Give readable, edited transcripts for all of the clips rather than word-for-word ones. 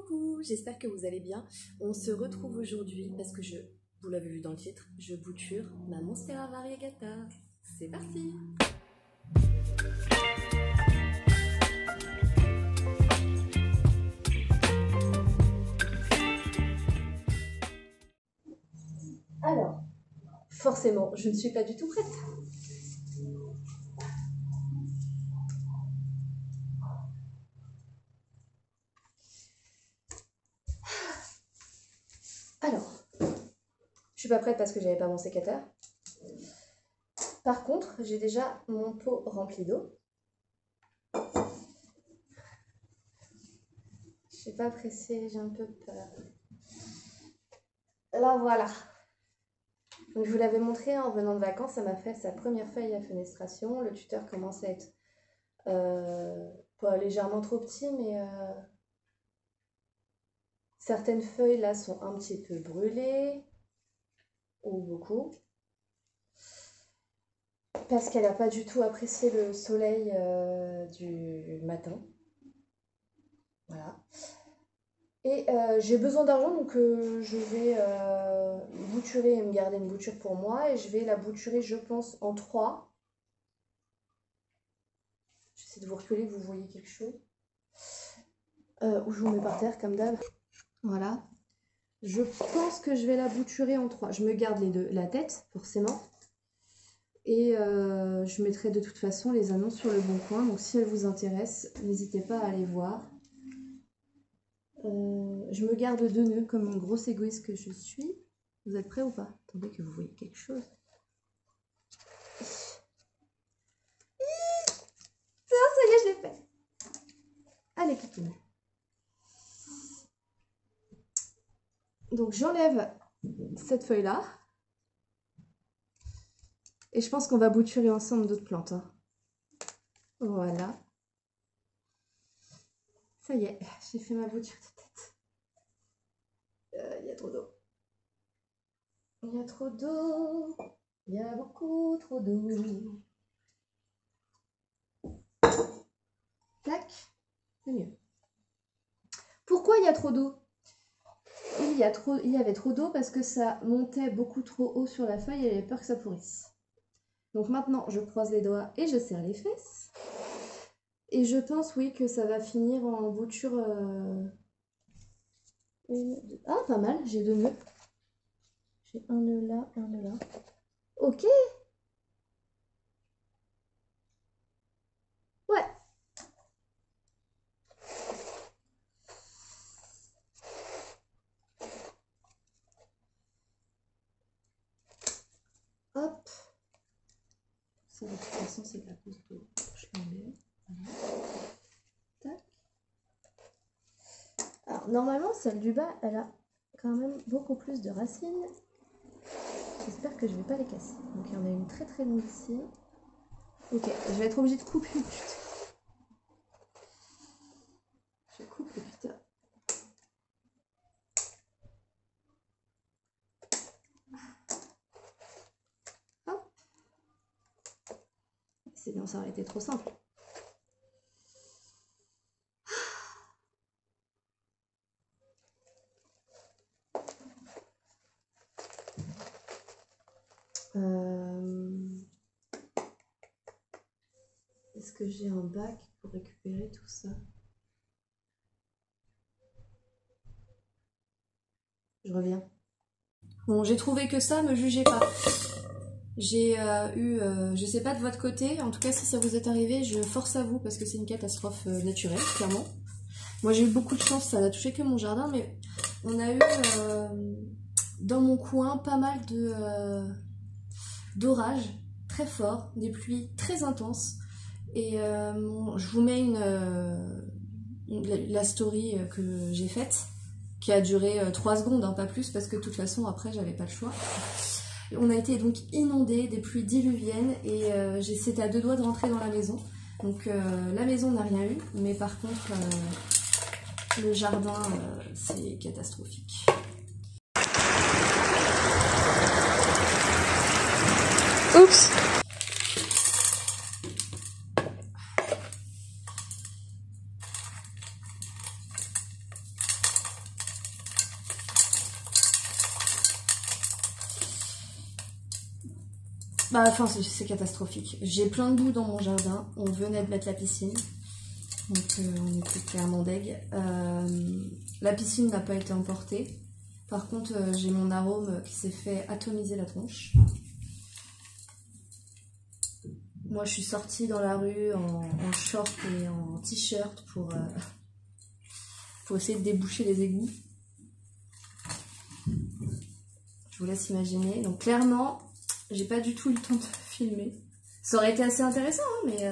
Coucou, j'espère que vous allez bien. On se retrouve aujourd'hui parce que vous l'avez vu dans le titre, je bouture ma Monstera Variegata. C'est parti! Alors, forcément, je ne suis pas du tout prête. Alors, je suis pas prête parce que j'avais pas mon sécateur. Par contre, j'ai déjà mon pot rempli d'eau. Je suis pas pressée, j'ai un peu peur. Là, voilà. Donc, je vous l'avais montré en venant de vacances, ça m'a fait sa première feuille à fenestration. Le tuteur commence à être pas légèrement trop petit, mais certaines feuilles là sont un petit peu brûlées, ou beaucoup, parce qu'elle n'a pas du tout apprécié le soleil du matin. Voilà. Et j'ai besoin d'argent, donc je vais bouturer et me garder une bouture pour moi. Et je vais la bouturer, je pense, en 3. J'essaie de vous reculer, que vous voyez quelque chose. Ou je vous mets par terre, comme d'hab. Voilà. Je pense que je vais la bouturer en 3. Je me garde les deux, la tête, forcément. Et je mettrai de toute façon les annonces sur le Bon Coin. Donc si elles vous intéressent, n'hésitez pas à aller voir. Je me garde 2 nœuds comme une grosse égoïste que je suis. Vous êtes prêts ou pas? Attendez que vous voyez quelque chose. Ça y est, je l'ai fait. Allez, Kikine. Donc j'enlève cette feuille-là. Et je pense qu'on va bouturer ensemble d'autres plantes. Hein. Voilà. Ça y est, j'ai fait ma bouture de tête. Il y a trop d'eau. Il y a trop d'eau. Il y a beaucoup trop d'eau. Tac, c'est mieux. Pourquoi il y a trop d'eau? Il y avait trop d'eau parce que ça montait beaucoup trop haut sur la feuille et j'avais peur que ça pourrisse. Donc maintenant, je croise les doigts et je serre les fesses. Et je pense, oui, que ça va finir en bouture... Ah, pas mal, j'ai 2 nœuds. J'ai un nœud là, un nœud là. Ok. Ouais. Hop. Ça, de toute façon, c'est la cause de... Je l'enlève. Voilà. Tac. Alors, normalement, celle du bas, elle a quand même beaucoup plus de racines. J'espère que je ne vais pas les casser. Donc, il y en a une très très longue ici. Ok, je vais être obligée de couper le putain. Je coupe le putain. Hop. Sinon, ça aurait été trop simple. Est-ce que j'ai un bac pour récupérer tout ça? Je reviens. Bon, j'ai trouvé que ça, me jugez pas. J'ai je sais pas de votre côté, en tout cas si ça vous est arrivé, je force à vous parce que c'est une catastrophe naturelle, clairement. Moi j'ai eu beaucoup de chance, ça n'a touché que mon jardin, mais on a eu dans mon coin pas mal d'orages très forts, des pluies très intenses. Et je vous mets la story que j'ai faite, qui a duré 3 secondes, hein, pas plus, parce que de toute façon après j'avais pas le choix. On a été donc inondés, des pluies diluviennes, et c'était à 2 doigts de rentrer dans la maison. Donc la maison n'a rien eu, mais par contre le jardin c'est catastrophique. Oups! Bah, enfin, c'est catastrophique. J'ai plein de boue dans mon jardin. On venait de mettre la piscine. Donc, on était clairement deg. La piscine n'a pas été emportée. Par contre, j'ai mon arôme qui s'est fait atomiser la tronche. Moi, je suis sortie dans la rue en short et en t-shirt pour essayer de déboucher les égouts. Je vous laisse imaginer. Donc, clairement, j'ai pas du tout eu le temps de filmer. Ça aurait été assez intéressant, hein, mais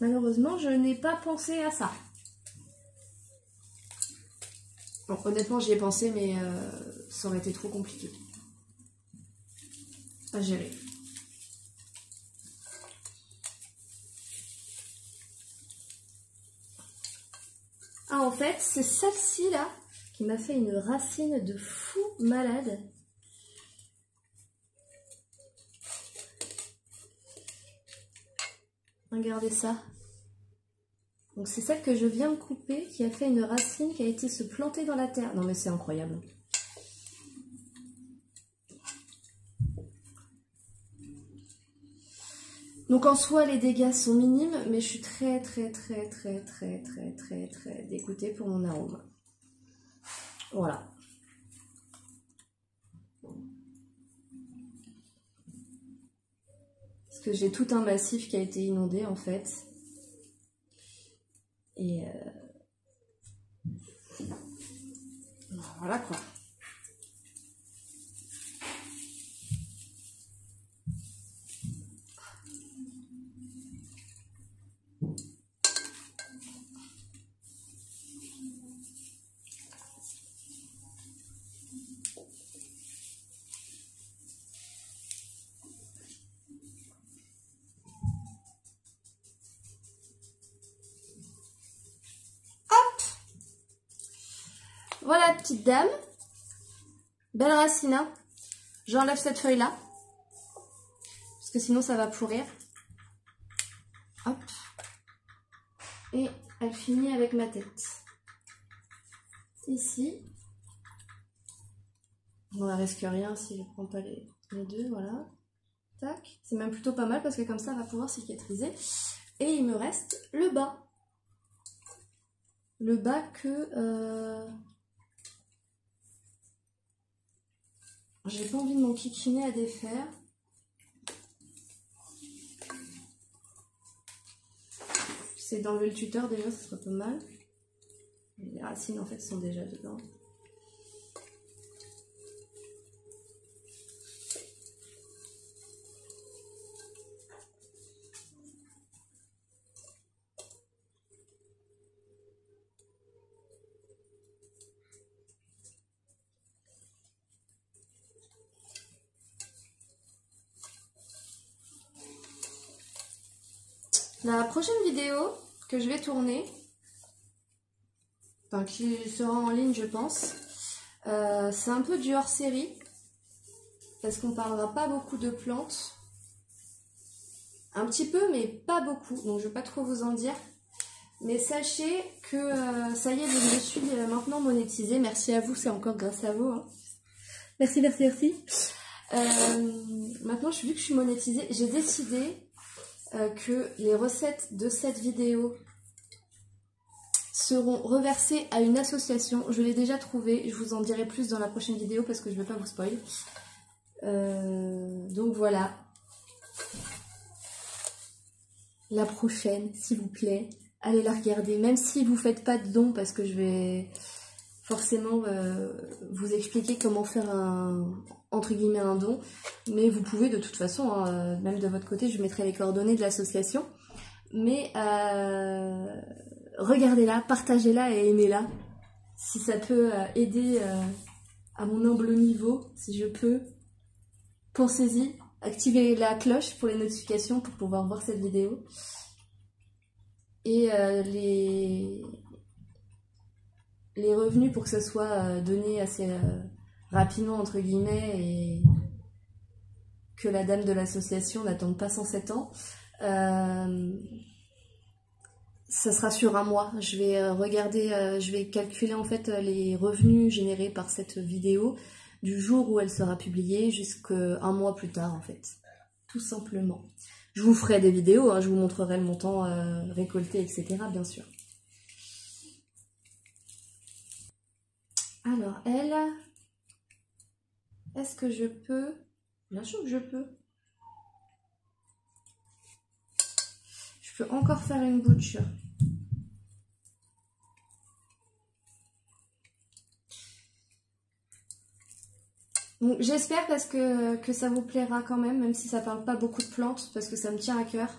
malheureusement, je n'ai pas pensé à ça. Bon, honnêtement, j'y ai pensé, mais ça aurait été trop compliqué à gérer. Ah, en fait, c'est celle-ci là qui m'a fait une racine de fou malade. Regardez ça. Donc c'est celle que je viens de couper qui a fait une racine qui a été se planter dans la terre. Non mais c'est incroyable. Donc en soi les dégâts sont minimes, mais je suis très dégoûtée pour mon arôme. Voilà. Parce que j'ai tout un massif qui a été inondé en fait. Et voilà quoi. Voilà, petite dame. Belle racine, hein. J'enlève cette feuille-là. Parce que sinon, ça va pourrir. Hop. Et elle finit avec ma tête. Ici. Bon, il ne risque rien si je ne prends pas les deux, voilà. Tac. C'est même plutôt pas mal parce que comme ça, elle va pouvoir cicatriser. Et il me reste le bas. Le bas que... j'ai pas envie de m'enquiquiner à défaire. J'essaie d'enlever le tuteur déjà, ça serait pas mal. Les racines en fait sont déjà dedans. La prochaine vidéo que je vais tourner, enfin qui sera en ligne je pense, c'est un peu du hors-série, parce qu'on parlera pas beaucoup de plantes. Un petit peu mais pas beaucoup, donc je vais pas trop vous en dire. Mais sachez que ça y est, je suis maintenant monétisée. Merci à vous, c'est encore grâce à vous. Hein. Merci. Maintenant, vu que je suis monétisée, j'ai décidé que les recettes de cette vidéo seront reversées à une association. Je l'ai déjà trouvée, je vous en dirai plus dans la prochaine vidéo parce que je ne vais pas vous spoil. Donc voilà. La prochaine, s'il vous plaît, allez la regarder. Même si vous ne faites pas de dons, parce que je vais forcément vous expliquer comment faire entre guillemets un don, mais vous pouvez de toute façon, hein, même de votre côté, je mettrai les coordonnées de l'association, mais regardez-la, partagez-la et aimez-la, si ça peut aider à mon humble niveau, si je peux, pensez-y, activez la cloche pour les notifications pour pouvoir voir cette vidéo, et les revenus pour que ça soit donné assez rapidement entre guillemets et que la dame de l'association n'attende pas 107 ans, ça sera sur un mois. Je vais regarder, je vais calculer en fait les revenus générés par cette vidéo du jour où elle sera publiée jusqu'à un mois plus tard en fait. Tout simplement. Je vous ferai des vidéos, hein, je vous montrerai le montant récolté, etc. bien sûr. Alors elle, est-ce que je peux? Bien sûr que je peux. Je peux encore faire une bouture. J'espère parce que ça vous plaira quand même si ça parle pas beaucoup de plantes, parce que ça me tient à cœur.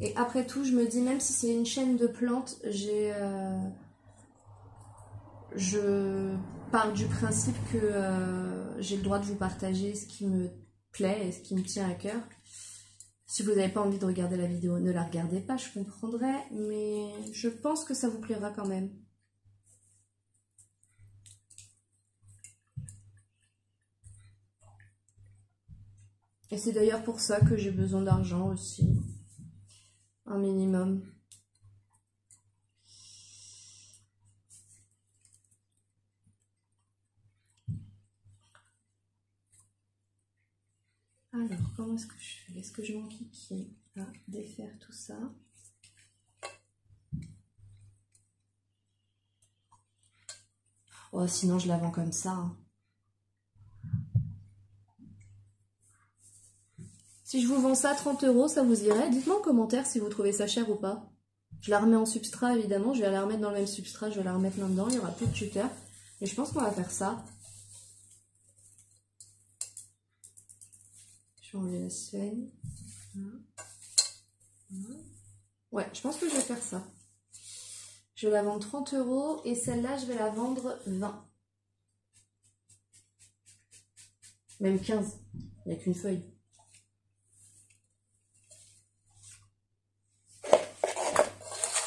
Et après tout, je me dis, même si c'est une chaîne de plantes, je pars du principe que j'ai le droit de vous partager ce qui me plaît et ce qui me tient à cœur. Si vous n'avez pas envie de regarder la vidéo, ne la regardez pas, je comprendrai, mais je pense que ça vous plaira quand même. Et c'est d'ailleurs pour ça que j'ai besoin d'argent aussi. Un minimum. Alors, comment est-ce que je fais? Est-ce que je m'enquiquine à défaire tout ça? Oh, sinon je la vends comme ça. Hein. Si je vous vends ça à 30 €, ça vous irait? Dites-moi en commentaire si vous trouvez ça cher ou pas. Je la remets en substrat évidemment, je vais la remettre dans le même substrat, je vais la remettre là-dedans, il n'y aura plus de tuteur. Et je pense qu'on va faire ça. Je vais enlever la sphène. Ouais, je pense que je vais faire ça. Je vais la vendre 30 € et celle-là, je vais la vendre 20. Même 15. Il n'y a qu'une feuille.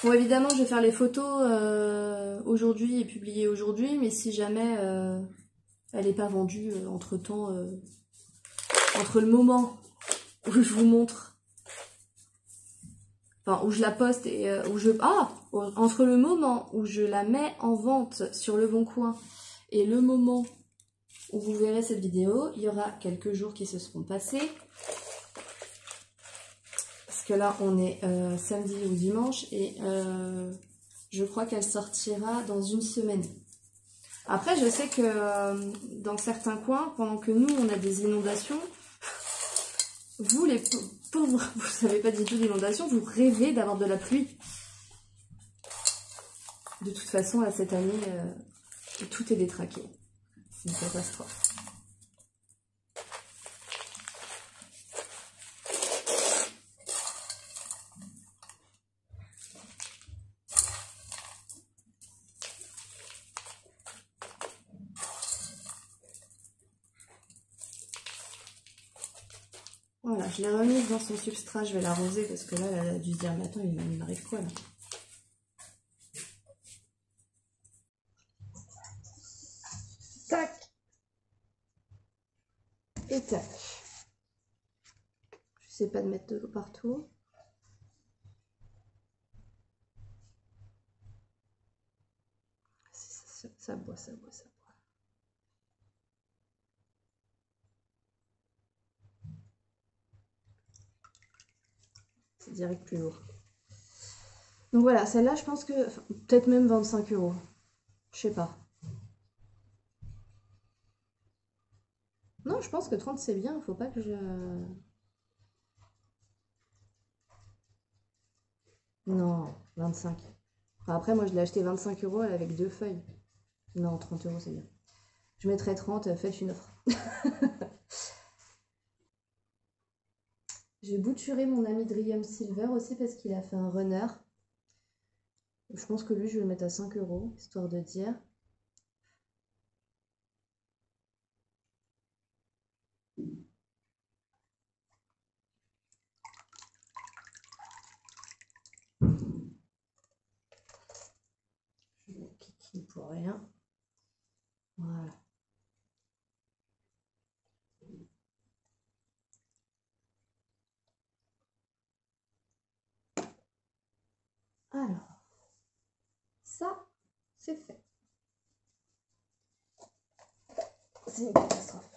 Bon, évidemment, je vais faire les photos aujourd'hui et publier aujourd'hui, mais si jamais elle n'est pas vendue entre-temps, entre le moment où je vous montre, enfin, où je la poste et où je... Ah! Entre le moment où je la mets en vente sur Le Bon Coin et le moment où vous verrez cette vidéo, il y aura quelques jours qui se seront passés. Parce que là, on est samedi ou dimanche et je crois qu'elle sortira dans une semaine. Après, je sais que dans certains coins, pendant que nous, on a des inondations, vous, les pauvres, vous n'avez pas du tout d'inondation, vous rêvez d'avoir de la pluie. De toute façon, là, cette année, tout est détraqué. C'est une catastrophe. Voilà, je l'ai remise dans son substrat, je vais l'arroser parce que là, elle a dû se dire, mais attends, il m'arrive quoi là? Tac! Et tac. Je sais pas de mettre de l'eau partout. Ça boit, ça boit, ça boit. C'est direct plus lourd. Donc voilà, celle-là, je pense que peut-être même 25 €. Je sais pas. Non, je pense que 30 c'est bien, faut pas que je... Non, 25. Enfin, après, moi, je l'ai acheté 25 € avec 2 feuilles. Non, 30 € c'est bien. Je mettrai 30, faites une offre. J'ai bouturé mon ami Drium Silver aussi parce qu'il a fait un runner. Je pense que lui, je vais le mettre à 5 €, histoire de dire. Je vais kiki pour rien. Voilà. Alors, ça, c'est fait. c'est une catastrophe.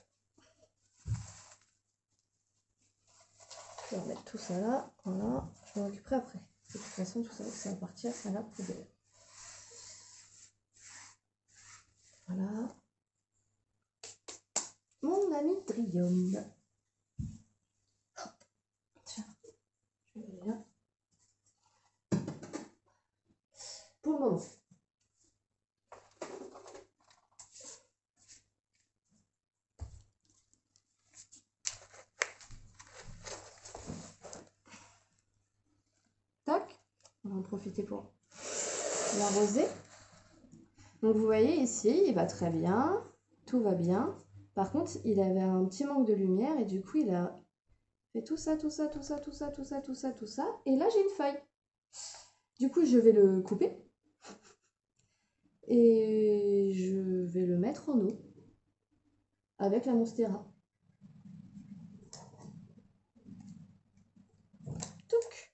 Je vais remettre tout ça là. Voilà. Je m'en occuperai après. De toute façon, tout ça, ça va partir à la poubelle. Voilà. Mon ami Drium. Tiens, je vais aller là. Pour le moment. Tac. On va en profiter pour l'arroser. Donc vous voyez ici, il va très bien. Tout va bien. Par contre, il avait un petit manque de lumière et du coup, il a fait tout ça, tout ça, tout ça, tout ça, tout ça, tout ça, tout ça. Et là, j'ai une feuille. Du coup, je vais le couper. Et je vais le mettre en eau. Avec la Monstera. Touc.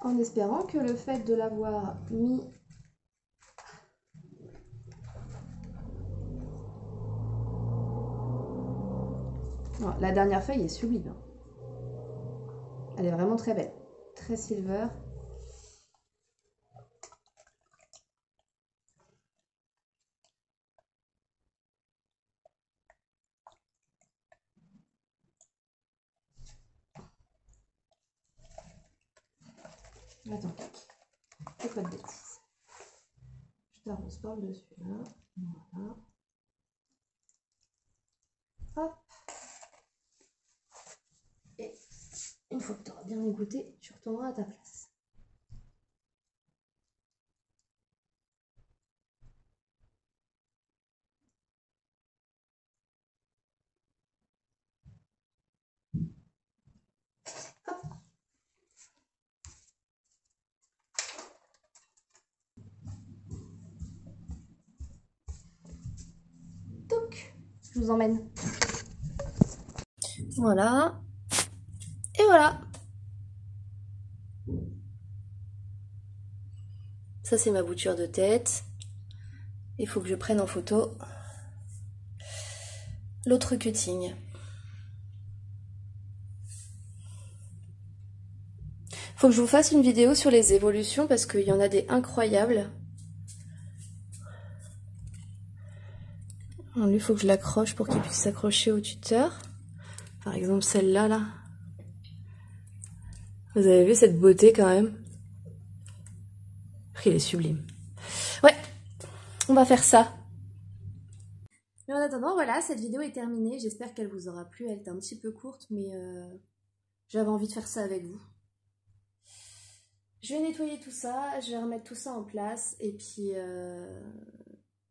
En espérant que le fait de l'avoir mis... Non, la dernière feuille est sublime. Elle est vraiment très belle. Très silver. Attends, fais pas de bêtises. Je t'arrose par le dessus là. Voilà. Hop. Et une fois que tu auras bien écouté, tu retourneras à ta place. Hop. Donc, je vous emmène. Voilà. Et voilà. Ça, c'est ma bouture de tête. Il faut que je prenne en photo l'autre cutting. Faut que je vous fasse une vidéo sur les évolutions parce qu'il y en a des incroyables. Alors, lui, il faut que je l'accroche pour qu'il puisse s'accrocher au tuteur. Par exemple, celle-là, là. Vous avez vu cette beauté quand même? Il est sublime. Ouais, on va faire ça. Mais en attendant, voilà, cette vidéo est terminée. J'espère qu'elle vous aura plu. Elle était un petit peu courte, mais j'avais envie de faire ça avec vous. Je vais nettoyer tout ça, je vais remettre tout ça en place. Et puis,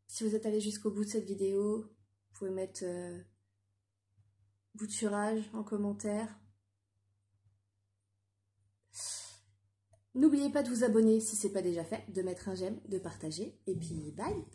si vous êtes allé jusqu'au bout de cette vidéo, vous pouvez mettre bouturage en commentaire. N'oubliez pas de vous abonner si ce n'est pas déjà fait, de mettre un j'aime, de partager. Et puis, bye!